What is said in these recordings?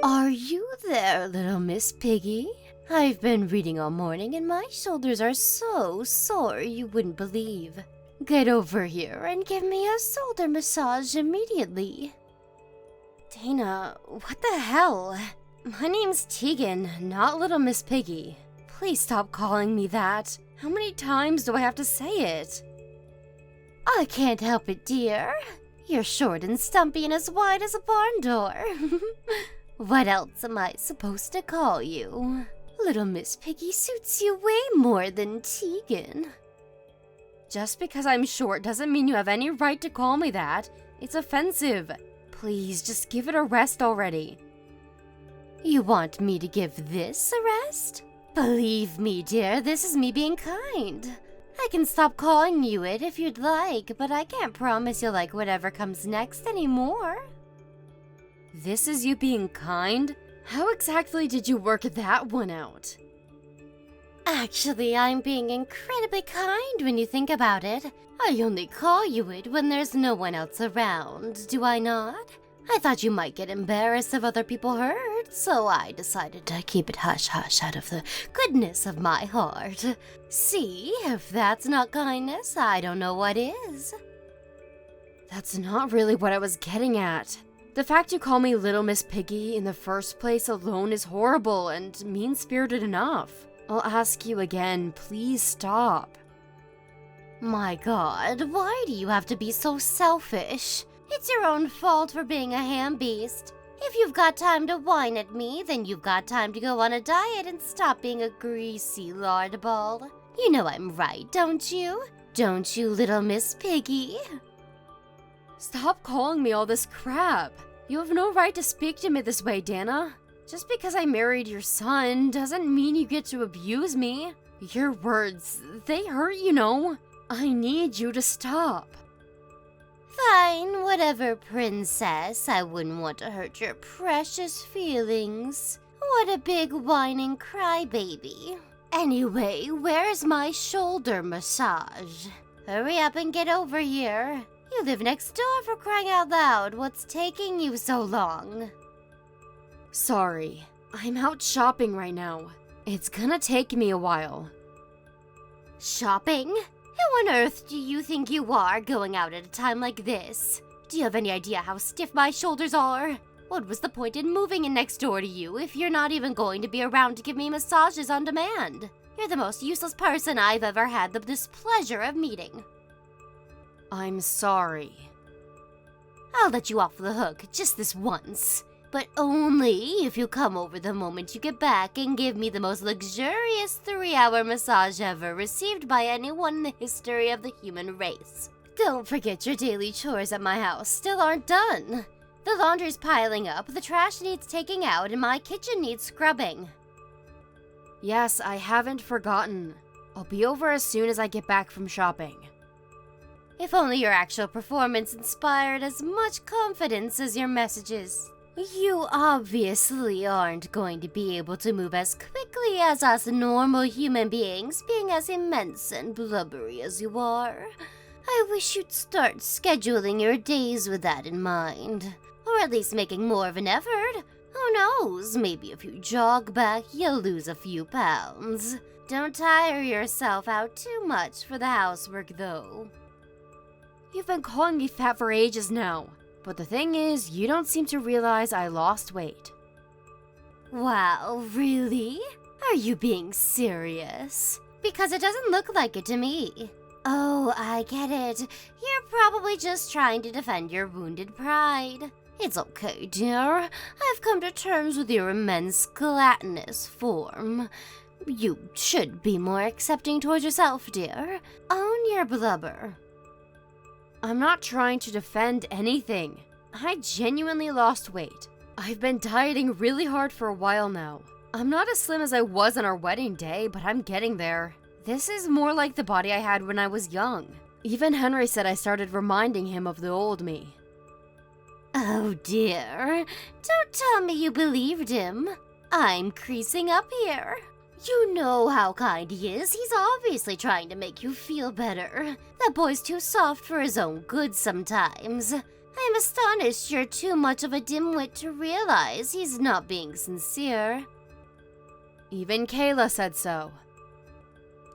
Are you there, little Miss Piggy? I've been reading all morning and my shoulders are so sore you wouldn't believe. Get over here and give me a shoulder massage immediately. Dana, what the hell? My name's Tegan, not little Miss Piggy. Please stop calling me that. How many times do I have to say it? I can't help it, dear. You're short and stumpy and as wide as a barn door. What else am I supposed to call you? Little Miss Piggy suits you way more than Tegan. Just because I'm short doesn't mean you have any right to call me that. It's offensive. Please, just give it a rest already. You want me to give this a rest? Believe me, dear, this is me being kind. I can stop calling you it if you'd like, but I can't promise you'll like whatever comes next anymore. This is you being kind? How exactly did you work that one out? Actually, I'm being incredibly kind when you think about it. I only call you it when there's no one else around, do I not? I thought you might get embarrassed if other people heard, so I decided to keep it hush-hush out of the goodness of my heart. See, if that's not kindness, I don't know what is. That's not really what I was getting at. The fact you call me Little Miss Piggy in the first place alone is horrible and mean-spirited enough. I'll ask you again, please stop. My God, why do you have to be so selfish? It's your own fault for being a ham beast. If you've got time to whine at me, then you've got time to go on a diet and stop being a greasy lard ball. You know I'm right, don't you? Don't you, Little Miss Piggy? Stop calling me all this crap. You have no right to speak to me this way, Dana. Just because I married your son doesn't mean you get to abuse me. Your words, they hurt, you know. I need you to stop. Fine, whatever, princess. I wouldn't want to hurt your precious feelings. What a big whining crybaby. Anyway, where's my shoulder massage? Hurry up and get over here. You live next door, for crying out loud. What's taking you so long? Sorry, I'm out shopping right now. It's gonna take me a while. Shopping? Who on earth do you think you are going out at a time like this? Do you have any idea how stiff my shoulders are? What was the point in moving in next door to you if you're not even going to be around to give me massages on demand? You're the most useless person I've ever had the displeasure of meeting. I'm sorry. I'll let you off the hook just this once. But only if you come over the moment you get back and give me the most luxurious 3-hour massage ever received by anyone in the history of the human race. Don't forget your daily chores at my house still aren't done. The laundry's piling up, the trash needs taking out, and my kitchen needs scrubbing. Yes, I haven't forgotten. I'll be over as soon as I get back from shopping. If only your actual performance inspired as much confidence as your messages. You obviously aren't going to be able to move as quickly as us normal human beings, being as immense and blubbery as you are. I wish you'd start scheduling your days with that in mind. Or at least making more of an effort. Who knows, maybe if you jog back, you'll lose a few pounds. Don't tire yourself out too much for the housework, though. You've been calling me fat for ages now. But the thing is, you don't seem to realize I lost weight. Wow, really? Are you being serious? Because it doesn't look like it to me. Oh, I get it. You're probably just trying to defend your wounded pride. It's okay, dear. I've come to terms with your immense gelatinous form. You should be more accepting towards yourself, dear. Own your blubber. I'm not trying to defend anything. I genuinely lost weight. I've been dieting really hard for a while now. I'm not as slim as I was on our wedding day, but I'm getting there. This is more like the body I had when I was young. Even Henry said I started reminding him of the old me. Oh dear, don't tell me you believed him. I'm creasing up here. You know how kind he is. He's obviously trying to make you feel better. That boy's too soft for his own good sometimes. I'm astonished you're too much of a dimwit to realize he's not being sincere. Even Kayla said so.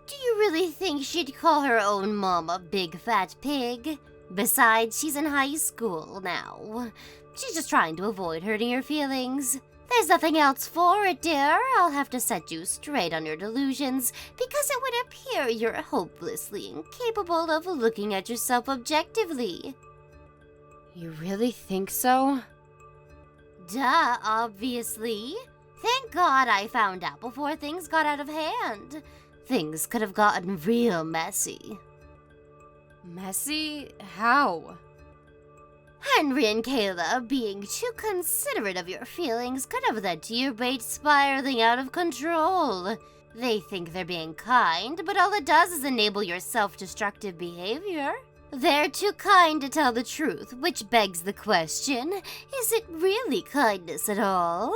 Do you really think she'd call her own mom a big fat pig? Besides, she's in high school now. She's just trying to avoid hurting your feelings. There's nothing else for it, dear. I'll have to set you straight on your delusions, because it would appear you're hopelessly incapable of looking at yourself objectively. You really think so? Duh, obviously. Thank God I found out before things got out of hand. Things could have gotten real messy. Messy? How? Henry and Kayla being too considerate of your feelings could have led to your bait spiraling out of control. They think they're being kind, but all it does is enable your self-destructive behavior. They're too kind to tell the truth, which begs the question, is it really kindness at all?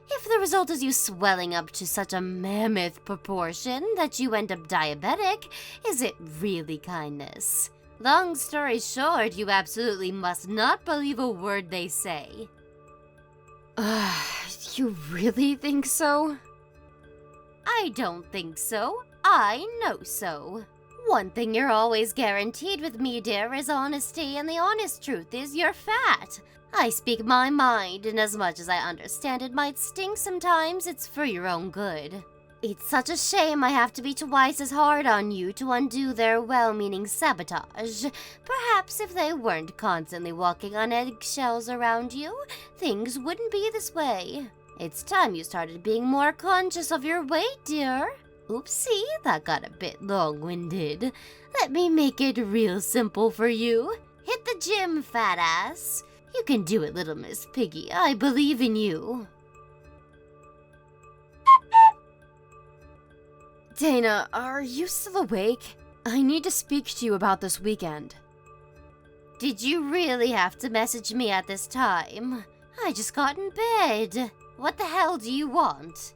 If the result is you swelling up to such a mammoth proportion that you end up diabetic, is it really kindness? Long story short, you absolutely must not believe a word they say. You really think so? I don't think so. I know so. One thing you're always guaranteed with me, dear, is honesty, and the honest truth is you're fat. I speak my mind, and as much as I understand it might sting sometimes, it's for your own good. It's such a shame I have to be twice as hard on you to undo their well-meaning sabotage. Perhaps if they weren't constantly walking on eggshells around you, things wouldn't be this way. It's time you started being more conscious of your weight, dear. Oopsie, that got a bit long-winded. Let me make it real simple for you. Hit the gym, fat ass. You can do it, little Miss Piggy. I believe in you. Dana, are you still awake? I need to speak to you about this weekend. Did you really have to message me at this time? I just got in bed. What the hell do you want?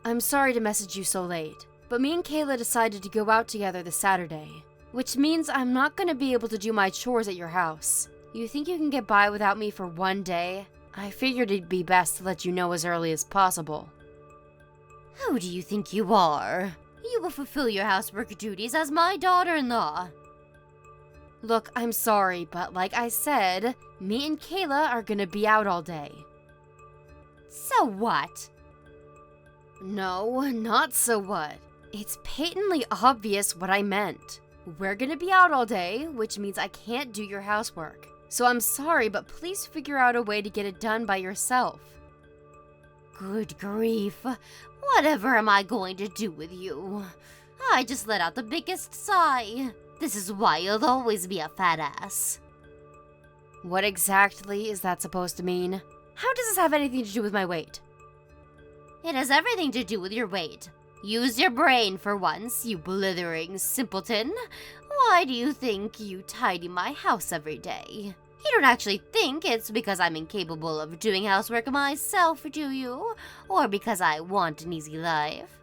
I'm sorry to message you so late, but me and Kayla decided to go out together this Saturday, which means I'm not going to be able to do my chores at your house. You think you can get by without me for one day? I figured it'd be best to let you know as early as possible. Who do you think you are? You will fulfill your housework duties as my daughter-in-law. Look, I'm sorry, but like I said, me and Kayla are gonna be out all day. So what? No, not so what. It's patently obvious what I meant. We're gonna be out all day, which means I can't do your housework. So I'm sorry, but please figure out a way to get it done by yourself. Good grief. Whatever am I going to do with you? I just let out the biggest sigh. This is why you'll always be a fat ass. What exactly is that supposed to mean? How does this have anything to do with my weight? It has everything to do with your weight. Use your brain for once, you blithering simpleton. Why do you think you tidy my house every day? You don't actually think it's because I'm incapable of doing housework myself, do you? Or because I want an easy life?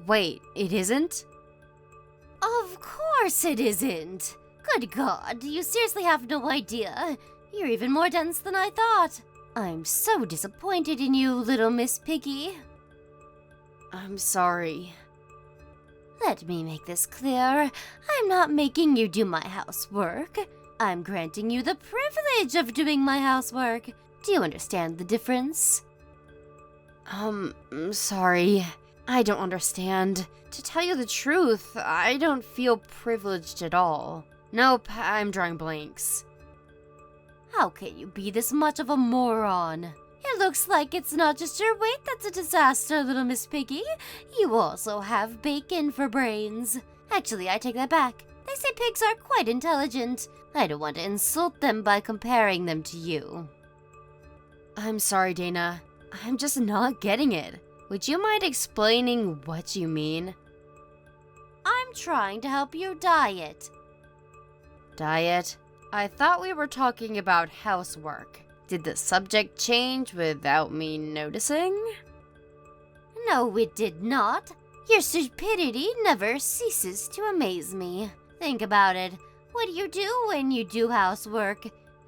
Wait, it isn't? Of course it isn't. Good God, you seriously have no idea. You're even more dense than I thought. I'm so disappointed in you, little Miss Piggy. I'm sorry. Let me make this clear. I'm not making you do my housework. I'm granting you the privilege of doing my housework. Do you understand the difference? I'm sorry. I don't understand. To tell you the truth, I don't feel privileged at all. Nope, I'm drawing blanks. How can you be this much of a moron? It looks like it's not just your weight that's a disaster, little Miss Piggy. You also have bacon for brains. Actually, I take that back. They say pigs are quite intelligent. I don't want to insult them by comparing them to you. I'm sorry, Dana. I'm just not getting it. Would you mind explaining what you mean? I'm trying to help you diet. Diet? I thought we were talking about housework. Did the subject change without me noticing? No, it did not. Your stupidity never ceases to amaze me. Think about it. What do you do when you do housework?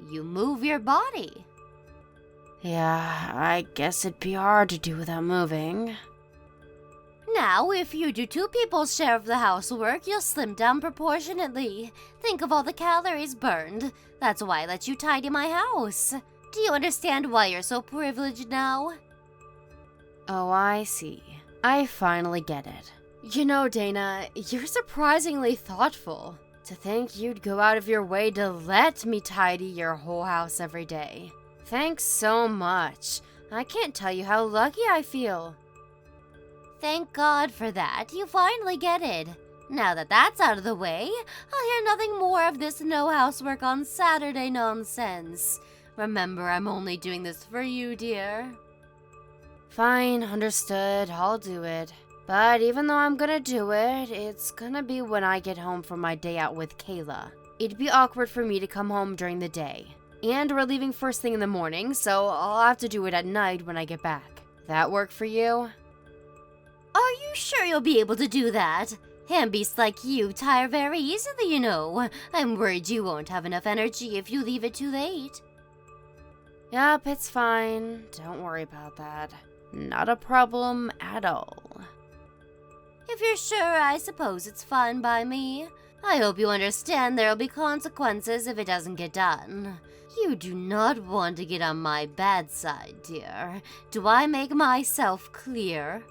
You move your body. Yeah, I guess it'd be hard to do without moving. Now, if you do two people's share of the housework, you'll slim down proportionately. Think of all the calories burned. That's why I let you tidy my house. Do you understand why you're so privileged now? Oh, I see. I finally get it. You know, Dana, you're surprisingly thoughtful. To think you'd go out of your way to let me tidy your whole house every day. Thanks so much. I can't tell you how lucky I feel. Thank God for that. You finally get it. Now that that's out of the way, I'll hear nothing more of this no housework on Saturday nonsense. Remember, I'm only doing this for you, dear. Fine, understood. I'll do it. But even though I'm gonna do it, it's gonna be when I get home from my day out with Kayla. It'd be awkward for me to come home during the day. And we're leaving first thing in the morning, so I'll have to do it at night when I get back. That work for you? Are you sure you'll be able to do that? Handbeasts like you tire very easily, you know. I'm worried you won't have enough energy if you leave it too late. Yep, it's fine. Don't worry about that. Not a problem at all. If you're sure, I suppose it's fine by me. I hope you understand there'll be consequences if it doesn't get done. You do not want to get on my bad side, dear. Do I make myself clear?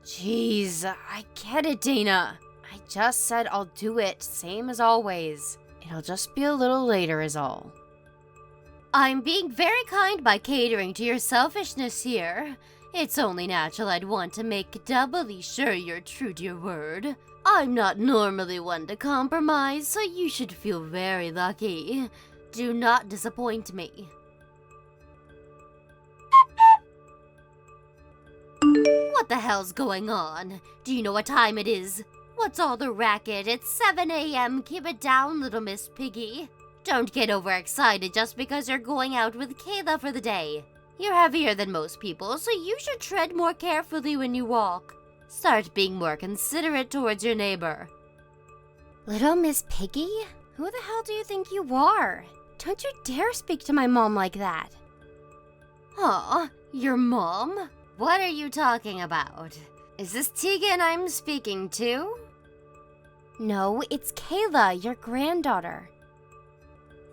Jeez, I get it, Dana. I just said I'll do it, same as always. It'll just be a little later is all. I'm being very kind by catering to your selfishness here. It's only natural I'd want to make doubly sure you're true to your word. I'm not normally one to compromise, so you should feel very lucky. Do not disappoint me. What the hell's going on? Do you know what time it is? What's all the racket? It's 7 a.m. Keep it down, little Miss Piggy. Don't get overexcited just because you're going out with Kayla for the day. You're heavier than most people, so you should tread more carefully when you walk. Start being more considerate towards your neighbor. Little Miss Piggy? Who the hell do you think you are? Don't you dare speak to my mom like that. Huh? Your mom? What are you talking about? Is this Tegan I'm speaking to? No, it's Kayla, your granddaughter.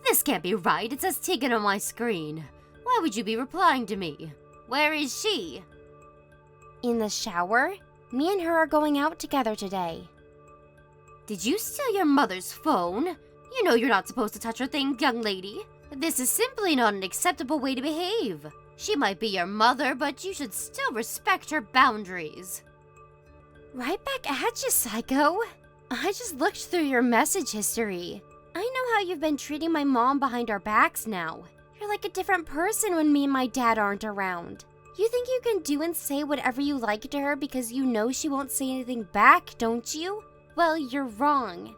This can't be right. It says Tegan on my screen. Why would you be replying to me? Where is she? In the shower? Me and her are going out together today. Did you steal your mother's phone? You know you're not supposed to touch her thing, young lady. This is simply not an acceptable way to behave. She might be your mother, but you should still respect her boundaries. Right back at you, psycho. I just looked through your message history. I know how you've been treating my mom behind our backs now. You're like a different person when me and my dad aren't around. You think you can do and say whatever you like to her because you know she won't say anything back, don't you? Well, you're wrong.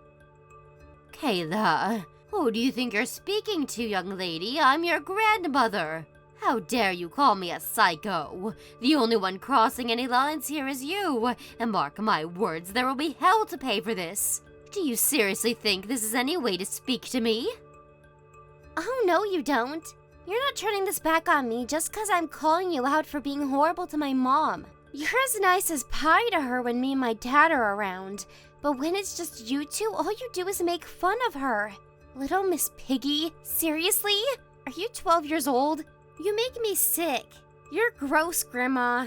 Kayla, who do you think you're speaking to, young lady? I'm your grandmother. How dare you call me a psycho? The only one crossing any lines here is you, and mark my words, there will be hell to pay for this. Do you seriously think this is any way to speak to me? Oh, no, you don't. You're not turning this back on me just because I'm calling you out for being horrible to my mom. You're as nice as pie to her when me and my dad are around, but when it's just you two, all you do is make fun of her. Little Miss Piggy, seriously? Are you 12 years old? You make me sick. You're gross, Grandma.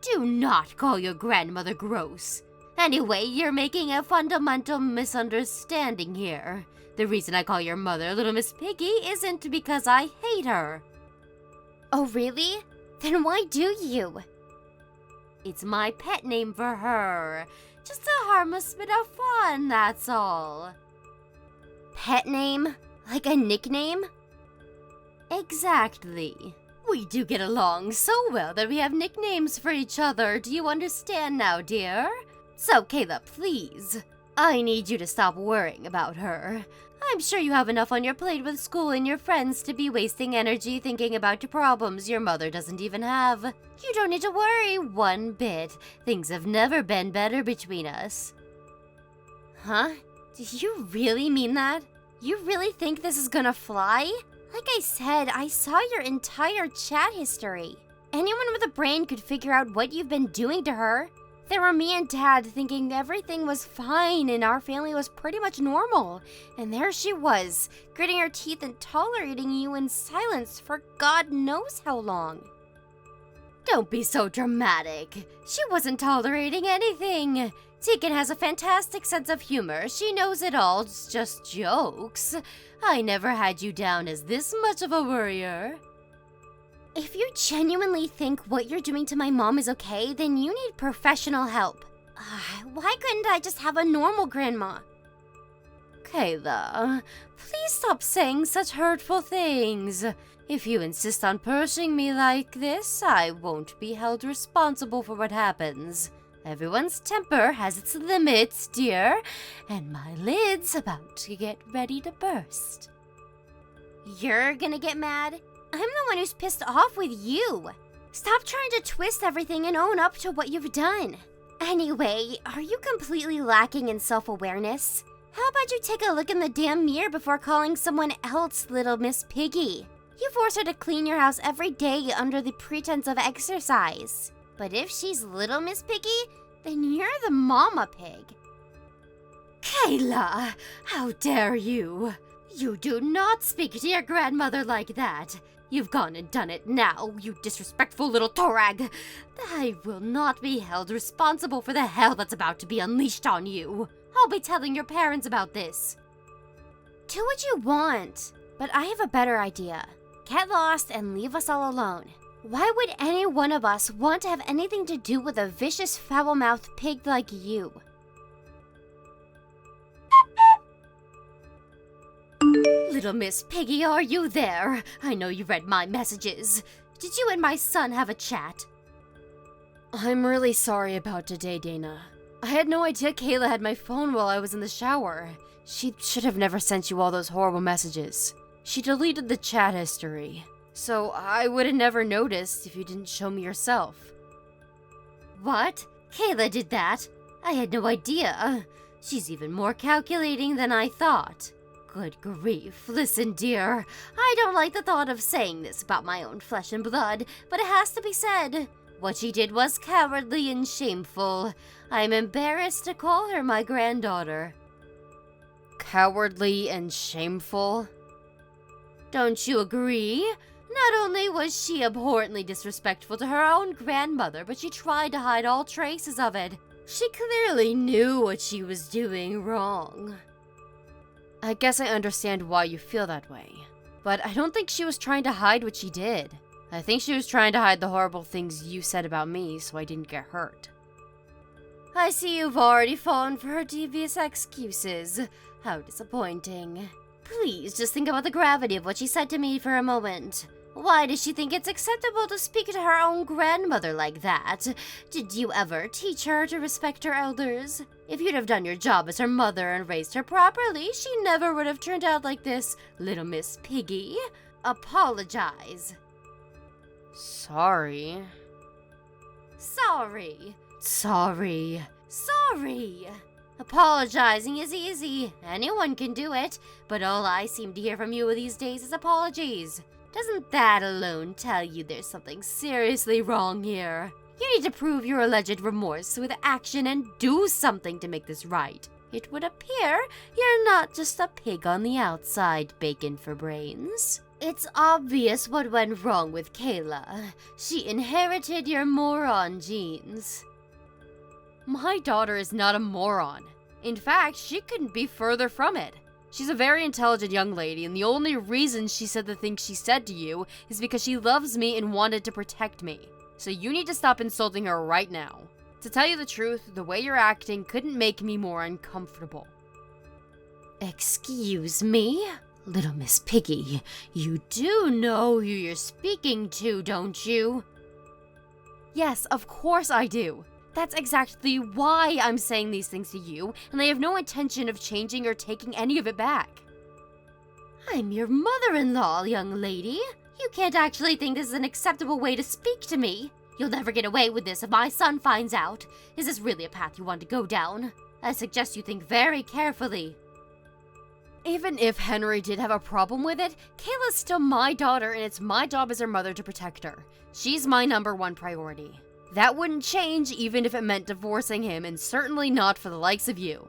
Do not call your grandmother gross. Anyway, you're making a fundamental misunderstanding here. The reason I call your mother Little Miss Piggy isn't because I hate her. Oh, really? Then why do you? It's my pet name for her. Just a harmless bit of fun, that's all. Pet name? Like a nickname? Exactly. We do get along so well that we have nicknames for each other. Do you understand now, dear? So, Kayla, please. I need you to stop worrying about her. I'm sure you have enough on your plate with school and your friends to be wasting energy thinking about your problems your mother doesn't even have. You don't need to worry one bit. Things have never been better between us. Huh? Do you really mean that? You really think this is gonna fly? Like I said, I saw your entire chat history. Anyone with a brain could figure out what you've been doing to her. There were me and Dad thinking everything was fine and our family was pretty much normal. And there she was, gritting her teeth and tolerating you in silence for God knows how long. Don't be so dramatic. She wasn't tolerating anything. Tegan has a fantastic sense of humor. She knows it all. It's just jokes. I never had you down as this much of a worrier. If you genuinely think what you're doing to my mom is okay, then you need professional help. Why couldn't I just have a normal grandma? Kayla, please stop saying such hurtful things. If you insist on pushing me like this, I won't be held responsible for what happens. Everyone's temper has its limits, dear, and my lid's about to get ready to burst. You're gonna get mad? I'm the one who's pissed off with you. Stop trying to twist everything and own up to what you've done. Anyway, are you completely lacking in self-awareness? How about you take a look in the damn mirror before calling someone else Little Miss Piggy? You force her to clean your house every day under the pretense of exercise. But if she's Little Miss Piggy, then you're the mama pig. Kayla, how dare you? You do not speak to your grandmother like that. You've gone and done it now, you disrespectful little torag. I will not be held responsible for the hell that's about to be unleashed on you. I'll be telling your parents about this. Do what you want, but I have a better idea. Get lost and leave us all alone. Why would any one of us want to have anything to do with a vicious, foul-mouthed pig like you? Little Miss Piggy, are you there? I know you read my messages. Did you and my son have a chat? I'm really sorry about today, Dana. I had no idea Kayla had my phone while I was in the shower. She should have never sent you all those horrible messages. She deleted the chat history, so I would have never noticed if you didn't show me yourself. What? Kayla did that? I had no idea. She's even more calculating than I thought. Good grief. Listen, dear. I don't like the thought of saying this about my own flesh and blood, but it has to be said. What she did was cowardly and shameful. I'm embarrassed to call her my granddaughter. Cowardly and shameful? Don't you agree? Not only was she abhorrently disrespectful to her own grandmother, but she tried to hide all traces of it. She clearly knew what she was doing wrong. I guess I understand why you feel that way, but I don't think she was trying to hide what she did. I think she was trying to hide the horrible things you said about me so I didn't get hurt. I see you've already fallen for her devious excuses. How disappointing. Please just think about the gravity of what she said to me for a moment. Why does she think it's acceptable to speak to her own grandmother like that? Did you ever teach her to respect her elders? If you'd have done your job as her mother and raised her properly, she never would have turned out like this, Little Miss Piggy. Apologize. Sorry. Sorry. Sorry. Sorry. Apologizing is easy. Anyone can do it. But all I seem to hear from you these days is apologies. Doesn't that alone tell you there's something seriously wrong here? You need to prove your alleged remorse with action and do something to make this right. It would appear you're not just a pig on the outside, bacon for brains. It's obvious what went wrong with Kayla. She inherited your moron genes. My daughter is not a moron. In fact, she couldn't be further from it. She's a very intelligent young lady, and the only reason she said the things she said to you is because she loves me and wanted to protect me. So you need to stop insulting her right now. To tell you the truth, the way you're acting couldn't make me more uncomfortable. Excuse me? Little Miss Piggy, you do know who you're speaking to, don't you? Yes, of course I do. That's exactly why I'm saying these things to you, and I have no intention of changing or taking any of it back. I'm your mother-in-law, young lady. You can't actually think this is an acceptable way to speak to me. You'll never get away with this if my son finds out. Is this really a path you want to go down? I suggest you think very carefully. Even if Henry did have a problem with it, Kayla's still my daughter and it's my job as her mother to protect her. She's my #1 priority. That wouldn't change even if it meant divorcing him, and certainly not for the likes of you.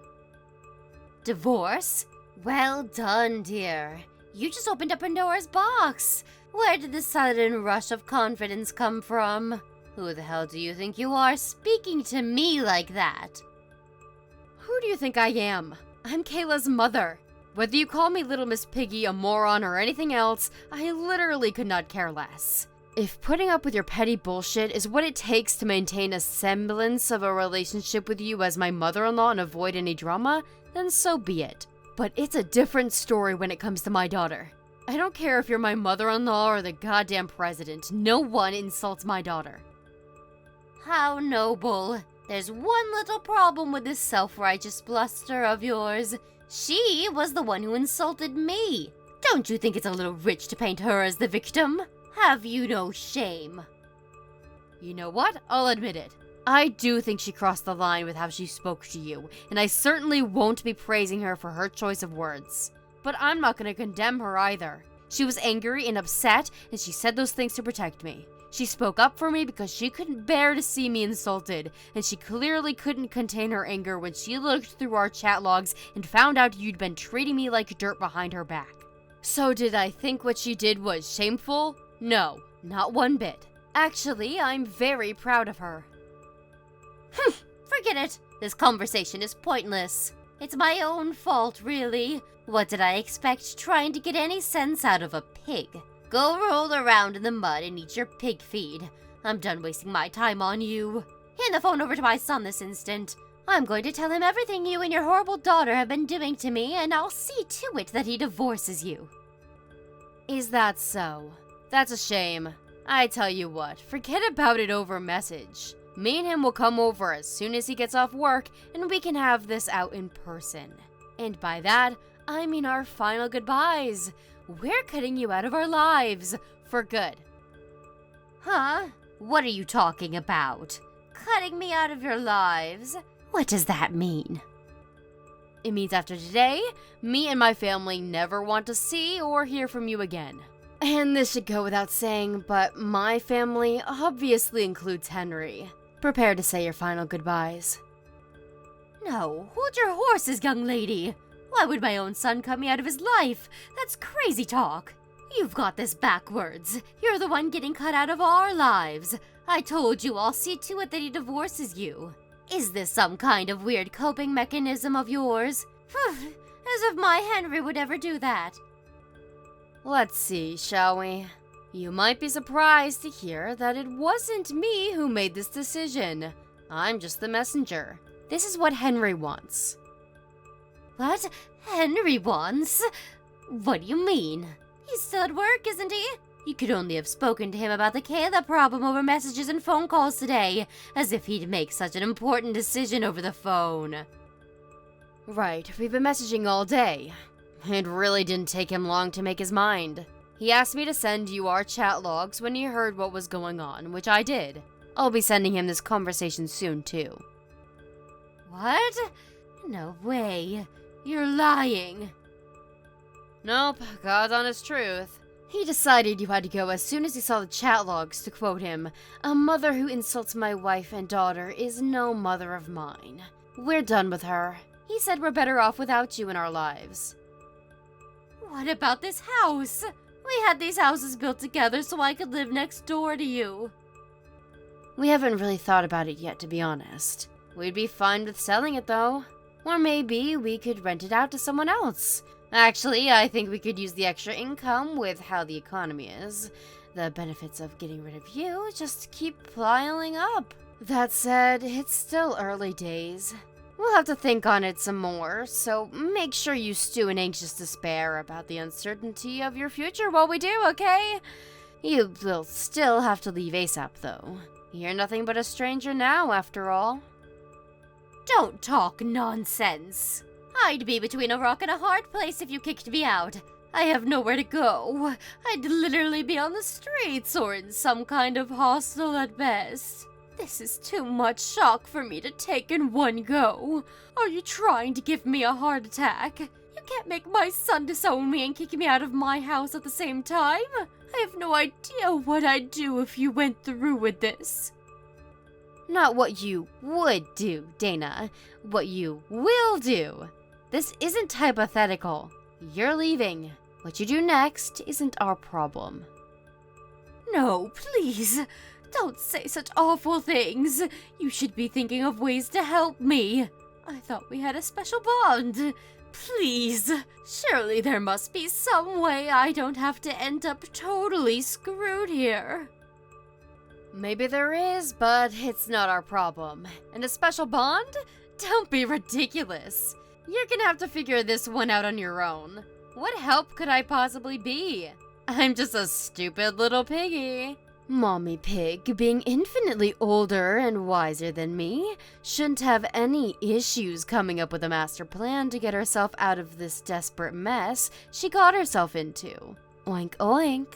Divorce? Well done, dear. You just opened up Pandora's box. Where did the sudden rush of confidence come from? Who the hell do you think you are, speaking to me like that? Who do you think I am? I'm Kayla's mother. Whether you call me Little Miss Piggy, a moron, or anything else, I literally could not care less. If putting up with your petty bullshit is what it takes to maintain a semblance of a relationship with you as my mother-in-law and avoid any drama, then so be it. But it's a different story when it comes to my daughter. I don't care if you're my mother-in-law or the goddamn president. No one insults my daughter. How noble. There's one little problem with this self-righteous bluster of yours. She was the one who insulted me. Don't you think it's a little rich to paint her as the victim? Have you no shame? You know what? I'll admit it. I do think she crossed the line with how she spoke to you, and I certainly won't be praising her for her choice of words. But I'm not going to condemn her either. She was angry and upset, and she said those things to protect me. She spoke up for me because she couldn't bear to see me insulted, and she clearly couldn't contain her anger when she looked through our chat logs and found out you'd been treating me like dirt behind her back. So did I think what she did was shameful? No, not one bit. Actually, I'm very proud of her. Forget it. This conversation is pointless. It's my own fault, really. What did I expect trying to get any sense out of a pig? Go roll around in the mud and eat your pig feed. I'm done wasting my time on you. Hand the phone over to my son this instant. I'm going to tell him everything you and your horrible daughter have been doing to me, and I'll see to it that he divorces you. Is that so? That's a shame. I tell you what, forget about it over message. Me and him will come over as soon as he gets off work, and we can have this out in person. And by that, I mean our final goodbyes. We're cutting you out of our lives. For good. Huh? What are you talking about? Cutting me out of your lives? What does that mean? It means after today, me and my family never want to see or hear from you again. And this should go without saying, but my family obviously includes Henry. Prepare to say your final goodbyes. No, hold your horses, young lady. Why would my own son cut me out of his life? That's crazy talk. You've got this backwards. You're the one getting cut out of our lives. I told you I'll see to it that he divorces you. Is this some kind of weird coping mechanism of yours? As if my Henry would ever do that. Let's see, shall we? You might be surprised to hear that it wasn't me who made this decision. I'm just the messenger. This is what Henry wants. What? Henry wants? What do you mean? He's still at work, isn't he? You could only have spoken to him about the Kayla problem over messages and phone calls today, as if he'd make such an important decision over the phone. Right, we've been messaging all day. It really didn't take him long to make his mind. He asked me to send you our chat logs when he heard what was going on, which I did. I'll be sending him this conversation soon, too. What? No way. You're lying. Nope, God's honest truth. He decided you had to go as soon as he saw the chat logs, to quote him, "A mother who insults my wife and daughter is no mother of mine. We're done with her. He said we're better off without you in our lives." What about this house? We had these houses built together so I could live next door to you. We haven't really thought about it yet, to be honest. We'd be fine with selling it, though. Or maybe we could rent it out to someone else. Actually, I think we could use the extra income with how the economy is. The benefits of getting rid of you just keep piling up. That said, it's still early days. We'll have to think on it some more, so make sure you stew in anxious despair about the uncertainty of your future while we do, okay? You will still have to leave ASAP, though. You're nothing but a stranger now, after all. Don't talk nonsense. I'd be between a rock and a hard place if you kicked me out. I have nowhere to go. I'd literally be on the streets or in some kind of hostel at best. This is too much shock for me to take in one go. Are you trying to give me a heart attack? You can't make my son disown me and kick me out of my house at the same time. I have no idea what I'd do if you went through with this. Not what you would do, Dana. What you will do. This isn't hypothetical. You're leaving. What you do next isn't our problem. No, please. Don't say such awful things. You should be thinking of ways to help me. I thought we had a special bond. Please. Surely there must be some way I don't have to end up totally screwed here. Maybe there is, but it's not our problem. And a special bond? Don't be ridiculous. You're gonna have to figure this one out on your own. What help could I possibly be? I'm just a stupid little piggy. Mommy Pig, being infinitely older and wiser than me, shouldn't have any issues coming up with a master plan to get herself out of this desperate mess she got herself into. Oink oink.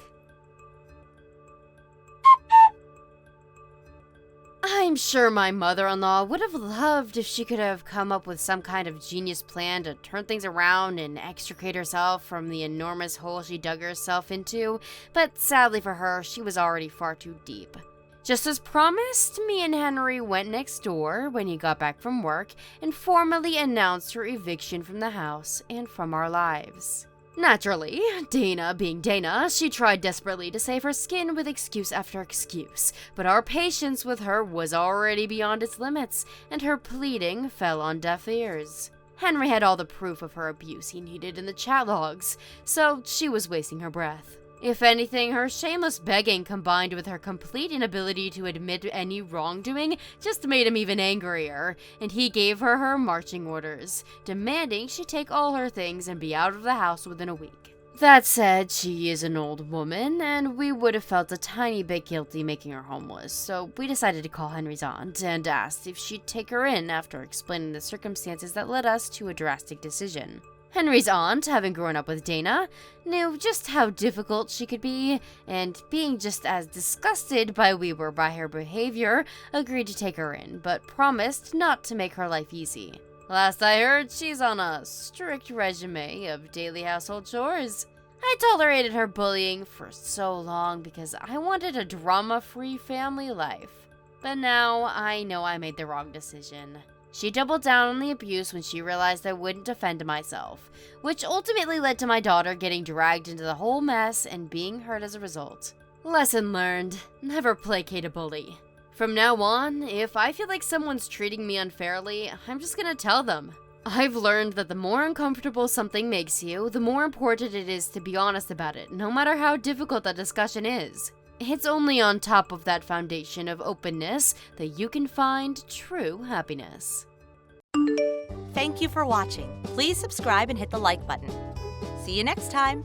I'm sure my mother-in-law would have loved if she could have come up with some kind of genius plan to turn things around and extricate herself from the enormous hole she dug herself into, but sadly for her, she was already far too deep. Just as promised, me and Henry went next door when he got back from work and formally announced her eviction from the house and from our lives. Naturally, Dana being Dana, she tried desperately to save her skin with excuse after excuse, but our patience with her was already beyond its limits, and her pleading fell on deaf ears. Henry had all the proof of her abuse he needed in the chat logs, so she was wasting her breath. If anything, her shameless begging combined with her complete inability to admit any wrongdoing just made him even angrier, and he gave her her marching orders, demanding she take all her things and be out of the house within a week. That said, she is an old woman, and we would have felt a tiny bit guilty making her homeless, so we decided to call Henry's aunt and asked if she'd take her in after explaining the circumstances that led us to a drastic decision. Henry's aunt, having grown up with Dana, knew just how difficult she could be, and being just as disgusted by her behavior, agreed to take her in, but promised not to make her life easy. Last I heard, she's on a strict regimen of daily household chores. I tolerated her bullying for so long because I wanted a drama-free family life. But now I know I made the wrong decision. She doubled down on the abuse when she realized I wouldn't defend myself, which ultimately led to my daughter getting dragged into the whole mess and being hurt as a result. Lesson learned, never placate a bully. From now on, if I feel like someone's treating me unfairly, I'm just gonna tell them. I've learned that the more uncomfortable something makes you, the more important it is to be honest about it, no matter how difficult that discussion is. It's only on top of that foundation of openness that you can find true happiness. Thank you for watching. Please subscribe and hit the like button. See you next time.